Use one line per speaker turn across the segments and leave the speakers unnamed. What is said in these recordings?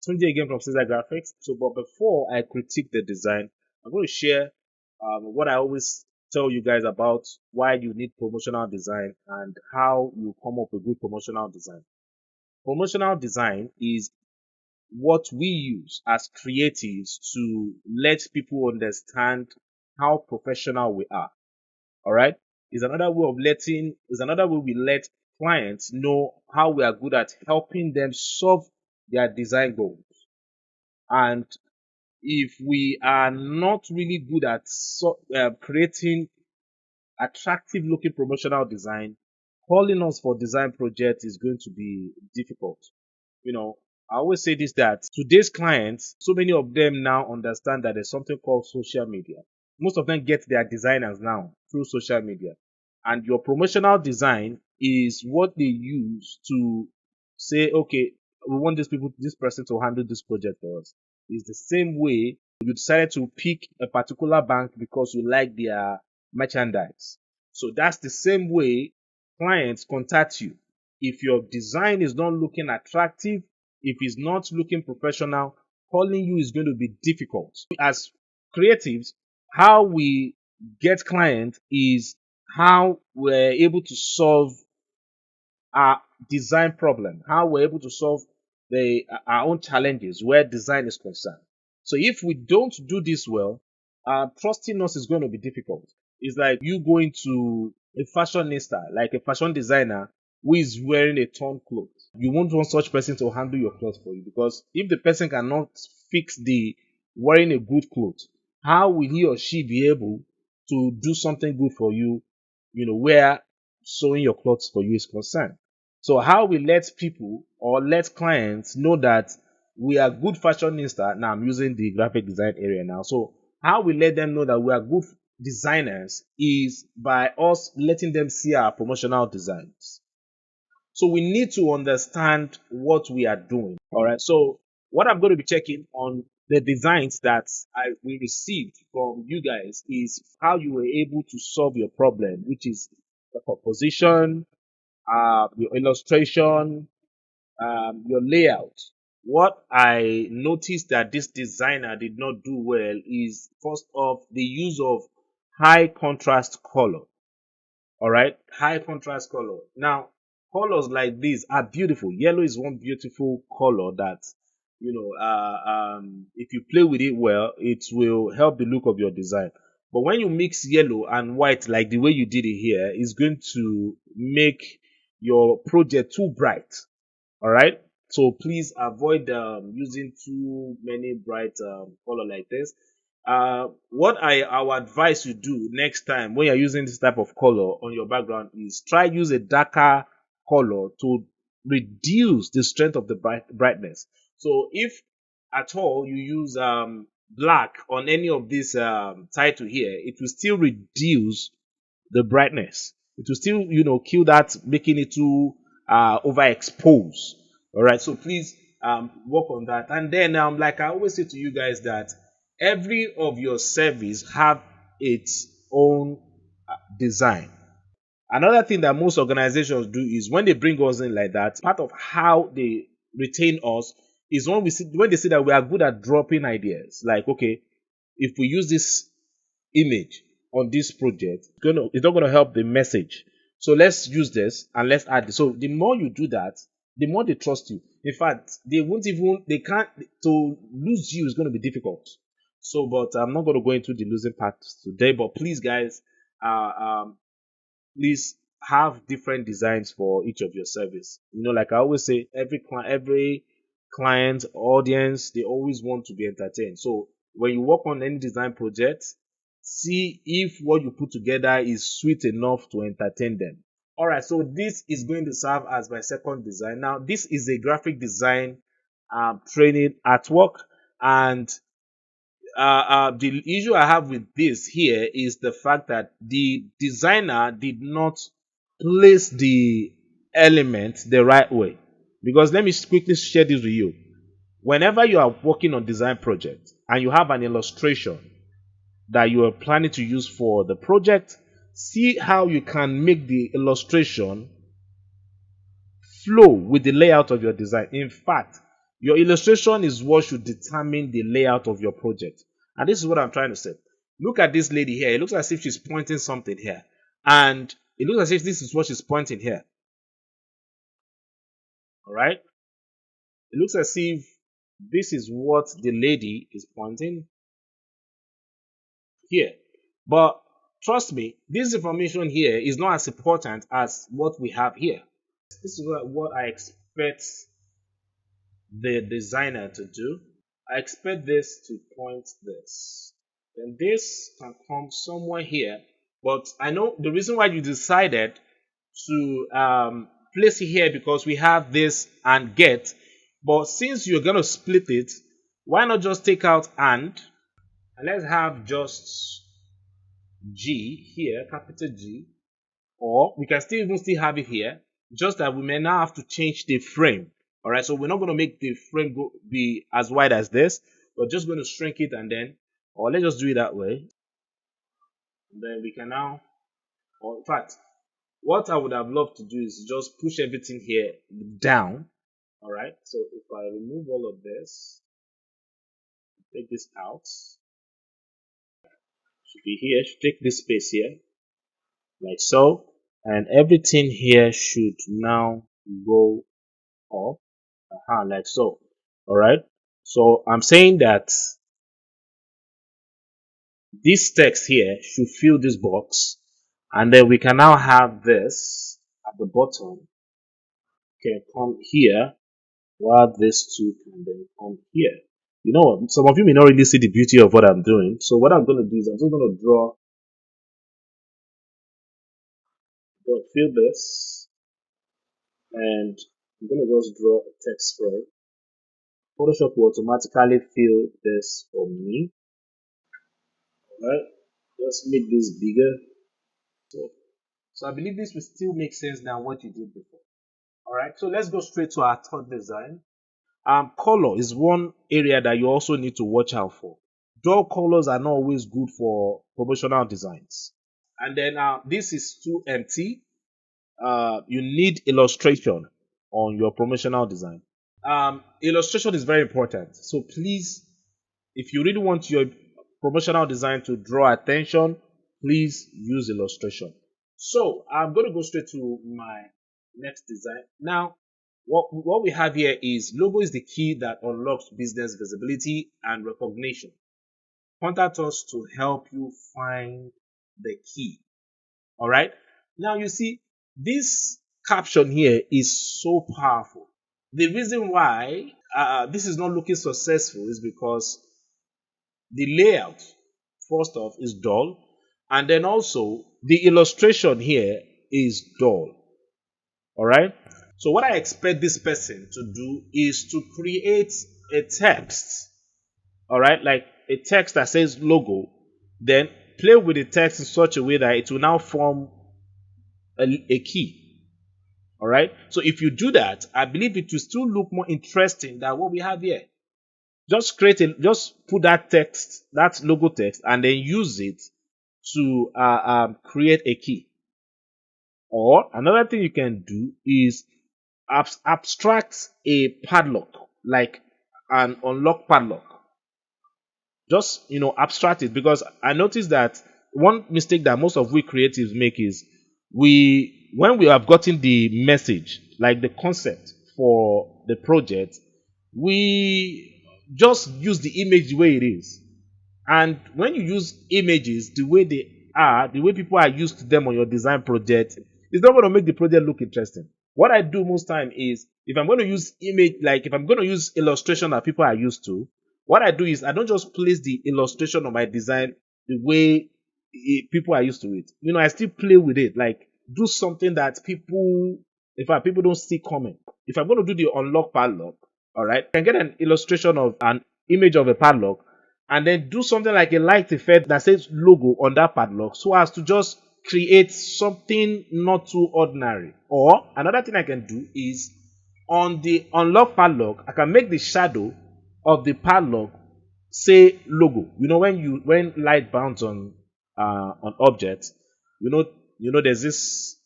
Tunde again from Ceasar Graphics. So, but before I critique the design, I'm going to share what I always tell you guys about why you need promotional design and how you come up with good promotional design. Promotional design is what we use as creatives to let people understand how professional we are. All right. Is another way we let clients know how we are good at helping them solve their design goals. And if we are not really good at creating attractive looking promotional design, calling us for design projects is going to be difficult. You know, I always say this that today's clients, so many of them now understand that there's something called social media. Most of them get their designers now through social media. And your promotional design is what they use to say, okay, we want this person to handle this project for us. It's the same way you decided to pick a particular bank because you like their merchandise. So that's the same way clients contact you. If your design is not looking attractive, if it's not looking professional, calling you is going to be difficult. As creatives, how we get clients is how we're able to solve our design problem, how we're able to solve our own challenges where design is concerned. So if we don't do this well, trusting us is going to be difficult. It's like you going to a fashionista, like a fashion designer who is wearing a torn cloth. You won't want such person to handle your clothes for you, because if the person cannot fix the wearing a good cloth, how will he or she be able to do something good for you, where sewing your clothes for you is concerned? So how we let people or let clients know that we are good fashionista. Now I'm using the graphic design area now. So how we let them know that we are good designers is by us letting them see our promotional designs. So we need to understand what we are doing. All right. So what I'm going to be checking on the designs that we received from you guys is how you were able to solve your problem, which is the composition, your illustration, your layout. What I noticed that this designer did not do well is first off the use of high contrast color. All right, high contrast color. Now, colors like this are beautiful. Yellow is one beautiful color that if you play with it well, it will help the look of your design. But when you mix yellow and white like the way you did it here, it's going to make your project too bright. All right. So please avoid using too many bright color like this. What I would advise you do next time when you're using this type of color on your background is try use a darker color to reduce the strength of the brightness. So if at all you use black on any of this title here, it will still reduce the brightness. It will still, kill that, making it too overexposed. All right. So please work on that. And then, like I always say to you guys, that every of your service have its own design. Another thing that most organizations do is when they bring us in like that, part of how they retain us is when they see that we are good at dropping ideas. Like, okay, if we use this image on this project, it's not going to help the message. So let's use this and let's add this. So the more you do that, the more they trust you. In fact, they can't, to lose you is going to be difficult. So, but I'm not going to go into the losing part today, but please guys, uh, um, please have different designs for each of your service. Like I always say, every client audience, they always want to be entertained. So when you work on any design project, see if what you put together is sweet enough to entertain them. All right, so this is going to serve as my second design. Now, this is a graphic design training artwork, and the issue I have with this here is the fact that the designer did not place the element the right way. Because let me quickly share this with you. Whenever you are working on design project and you have an illustration that you are planning to use for the project, see how you can make the illustration flow with the layout of your design. In fact, Your illustration is what should determine the layout of your project. And this is what I'm trying to say. Look at this lady here. It looks as if she's pointing something here. And it looks as if this is what she's pointing here. All right. It looks as if this is what the lady is pointing here. But trust me, this information here is not as important as what we have here. This is what I expect the designer to do. I expect this to point this. Then this can come somewhere here. But I know the reason why you decided to place it here because we have this and get. But since you're going to split it, why not just take out and let's have just G here, capital G. Or we can still have it here, just that we may now have to change the frame. All right, so we're not going to make the frame be as wide as this. We're just going to shrink it and then, or let's just do it that way. And then we can now, or in fact, what I would have loved to do is just push everything here down. All right, so if I remove all of this, take this out, should be here, should take this space here, like so. And everything here should now go up, like so. All right. So I'm saying that this text here should fill this box, and then we can now have this at the bottom. Can come here, while this two can then come here. You know, some of you may not really see the beauty of what I'm doing. So what I'm going to do is I'm just going to fill this, and I'm going to just draw a text frame. Photoshop will automatically fill this for me. Alright, just make this bigger. So I believe this will still make sense than what you did before. Alright, so let's go straight to our third design. Color is one area that you also need to watch out for. Dull colors are not always good for promotional designs. And then this is too empty. You need illustration on your promotional design. Illustration is very important. So please, if you really want your promotional design to draw attention, please use illustration. So I'm going to go straight to my next design. Now, what we have here is logo is the key that unlocks business visibility and recognition. Contact us to help you find the key. All right. Now you see this caption here is so powerful. The reason why this is not looking successful is because the layout, first off, is dull, and then also the illustration here is dull. All right. So what I expect this person to do is to create a text. All right, like a text that says logo, then play with the text in such a way that it will now form a key. All right. So if you do that, I believe it will still look more interesting than what we have here. Just put that text, that logo text, and then use it to create a key. Or another thing you can do is abstract a padlock, like an unlock padlock. Just abstract it, because I noticed that one mistake that most of we creatives make is when we have gotten the message, like the concept for the project, we just use the image the way it is. And when you use images the way they are, the way people are used to them on your design project, it's not going to make the project look interesting. What I do most time is, if I'm going to use if I'm going to use illustration that people are used to, what I do is I don't just place the illustration of my design the way people are used to it. I still play with it, like do something that people don't see coming. If I'm going to do the unlock padlock, all right, I can get an illustration of an image of a padlock, and then do something like a light effect that says logo on that padlock, so as to just create something not too ordinary. Or another thing I can do is, on the unlock padlock, I can make the shadow of the padlock say logo. When light bounces on objects, there's this,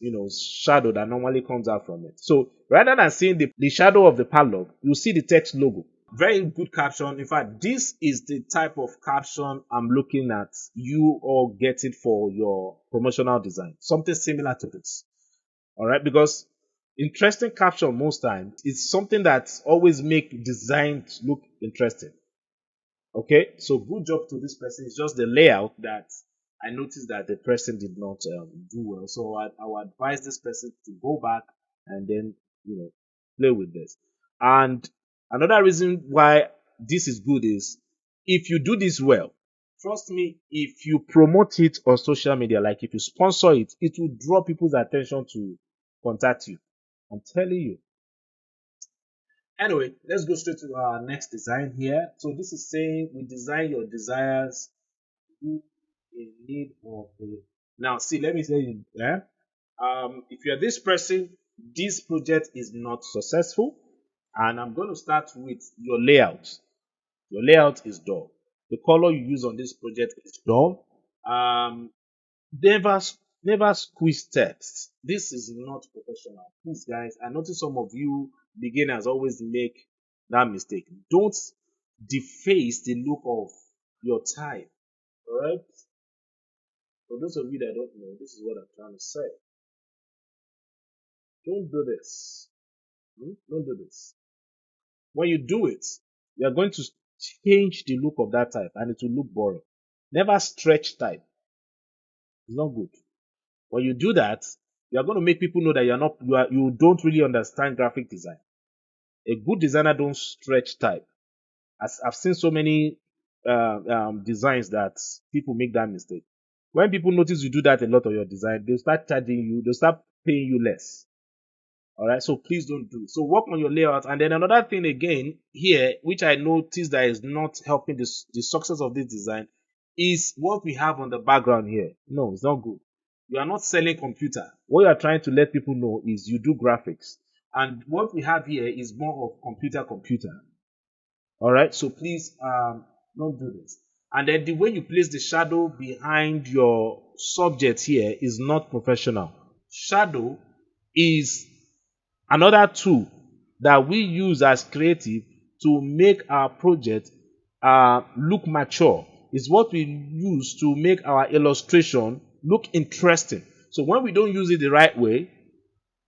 shadow that normally comes out from it. So rather than seeing the shadow of the padlock, you see the text logo. Very good caption. In fact, this is the type of caption I'm looking at you all getting for your promotional design. Something similar to this. All right, because interesting caption most times is something that always make designs look interesting. Okay, so good job to this person. It's just the layout that I noticed that the person did not do well. So I would advise this person to go back and then play with this. And another reason why this is good is if you do this well, trust me, if you promote it on social media, like if you sponsor it, it will draw people's attention to contact you. I'm telling you. Anyway, let's go straight to our next design here. So this is saying we design your desires who in need of a. Now, see, let me tell you, if you're this person, this project is not successful, and I'm going to start with your layout. Your layout is dull. The color you use on this project is dull. Never, never squeeze text. This is not professional. Please, guys, I notice some of you beginners always make that mistake. Don't deface the look of your type. All right? For those of you that don't know, this is what I'm trying to say. Don't do this. Don't do this. When you do it, you are going to change the look of that type and it will look boring. Never stretch type. It's not good. When you do that, you are going to make people know that you don't really understand graphic design. A good designer don't stretch type. As I've seen so many designs that people make that mistake. When people notice you do that a lot of your design, they'll start charging you, they'll start paying you less. All right, so please don't do it. So work on your layout. And then another thing again here, which I noticed that is not helping the success of this design, is what we have on the background here. No, it's not good. You are not selling computer. What you are trying to let people know is you do graphics. And what we have here is more of computer. All right, so please don't do this. And then the way you place the shadow behind your subject here is not professional. Shadow is another tool that we use as creative to make our project look mature. Is what we use to make our illustration look interesting. So when we don't use it the right way,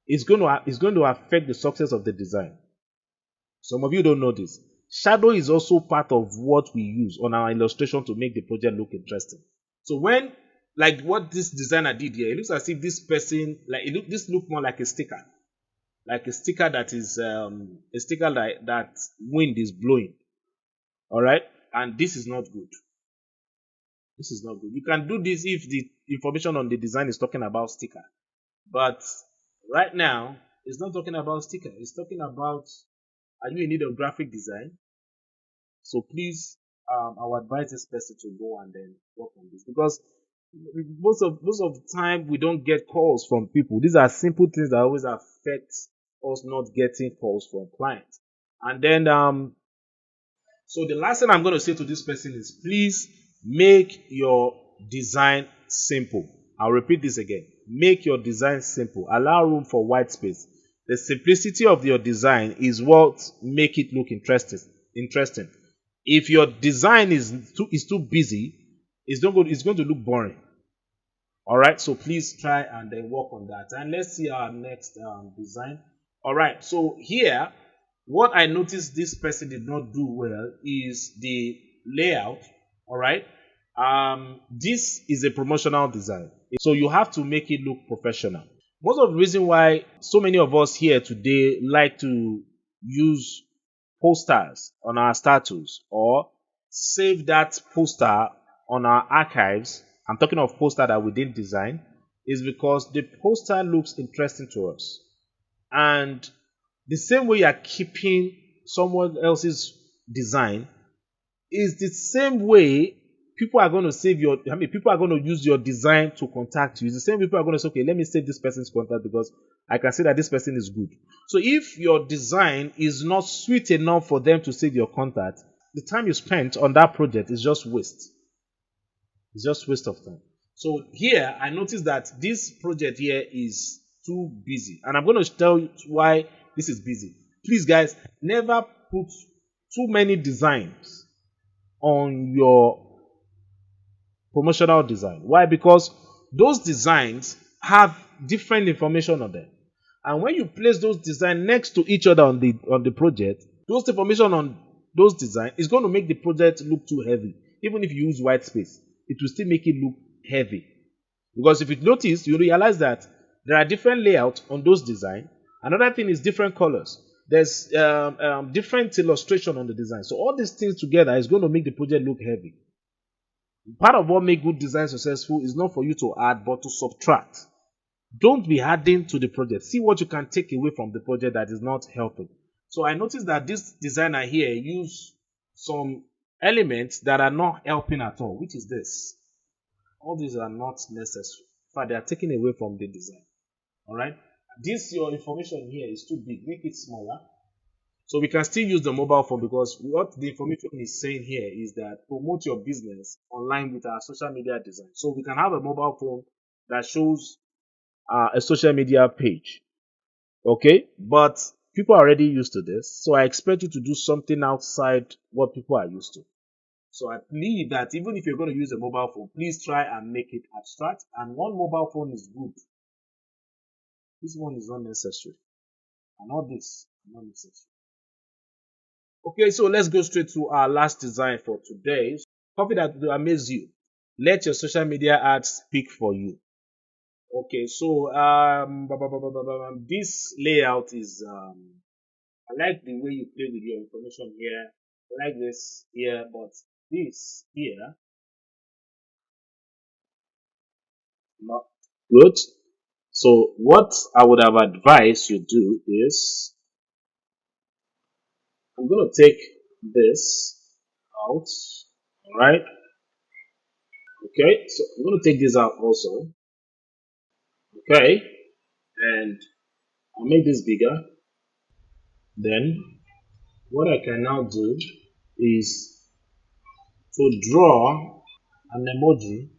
it's going to affect the success of the design. Some of you don't know this. Shadow is also part of what we use on our illustration to make the project look interesting. So when, like what this designer did here, it looks as if this person, this look more like a sticker that is a sticker that wind is blowing. All right, and this is not good. This is not good. You can do this if the information on the design is talking about sticker, but right now it's not talking about sticker. It's talking about, are you in need of graphic design? So please, I would advise this person to go and then work on this, because most of the time we don't get calls from people. These are simple things that always affect us not getting calls from clients. And then so the last thing I'm going to say to this person is, please make your design simple. I'll repeat this again. Make your design simple. Allow room for white space. The simplicity of your design is what make it look interesting. If your design is too busy, it's going to look boring. All right, so please try and then work on that. And let's see our next design. All right, so here, what I noticed this person did not do well is the layout. All right, this is a promotional design, so you have to make it look professional. Most of the reason why so many of us here today like to use posters on our status or save that poster on our archives, I'm talking of poster that we didn't design, is because the poster looks interesting to us. And the same way you are keeping someone else's design is the same way people are going to people are going to use your design to contact you. It's the same people are going to say, okay, let me save this person's contact because I can see that this person is good. So if your design is not sweet enough for them to save your contact, the time you spent on that project is just waste. It's just waste of time. So here I noticed that this project here is too busy, and I'm going to tell you why this is busy. Please, guys, never put too many designs on your promotional design. Why? Because those designs have different information on them, and when you place those designs next to each other on the project, those information on those designs is going to make the project look too heavy. Even if you use white space, it will still make it look heavy. Because if you notice, you realize that there are different layouts on those designs. Another thing is different colors. There's different illustration on the design. So all these things together is going to make the project look heavy. Part of what makes good design successful is not for you to add, but to subtract. Don't be adding to the project. See what you can take away from the project that is not helping. So I noticed that this designer here used some elements that are not helping at all, which is this. All these are not necessary. In fact, they are taken away from the design. All right. This your information here is too big. Make it smaller. So we can still use the mobile phone, because what the information is saying here is that promote your business online with our social media design. So we can have a mobile phone that shows a social media page. Okay. But people are already used to this. So I expect you to do something outside what people are used to. So I believe that even if you're going to use a mobile phone, please try and make it abstract. And one mobile phone is good. This one is not necessary. And all this is not necessary. Okay, so let's go straight to our last design for today. Copy that will amaze you. Let your social media ads speak for you. Okay, so this layout is I like the way you play with your information here. I like this here, but this here not good. So what I would have advised you do is I'm going to take this out. All right. Okay. So I'm going to take this out also. Okay. And I'll make this bigger. Then what I can now do is to draw an emoji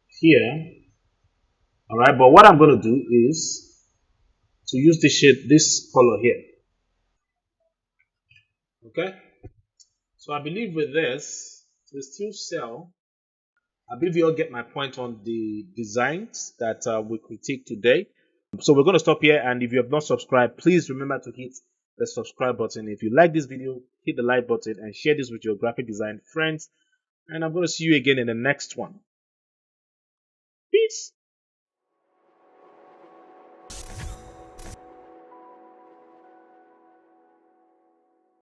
here. All right. But what I'm going to do is to use this shade, this color here. Okay. So I believe with this, to still sell. I believe you all get my point on the designs that we critique today. So we're going to stop here, and if you have not subscribed, please remember to hit the subscribe button. If you like this video, hit the like button and share this with your graphic design friends. And I'm going to see you again in the next one.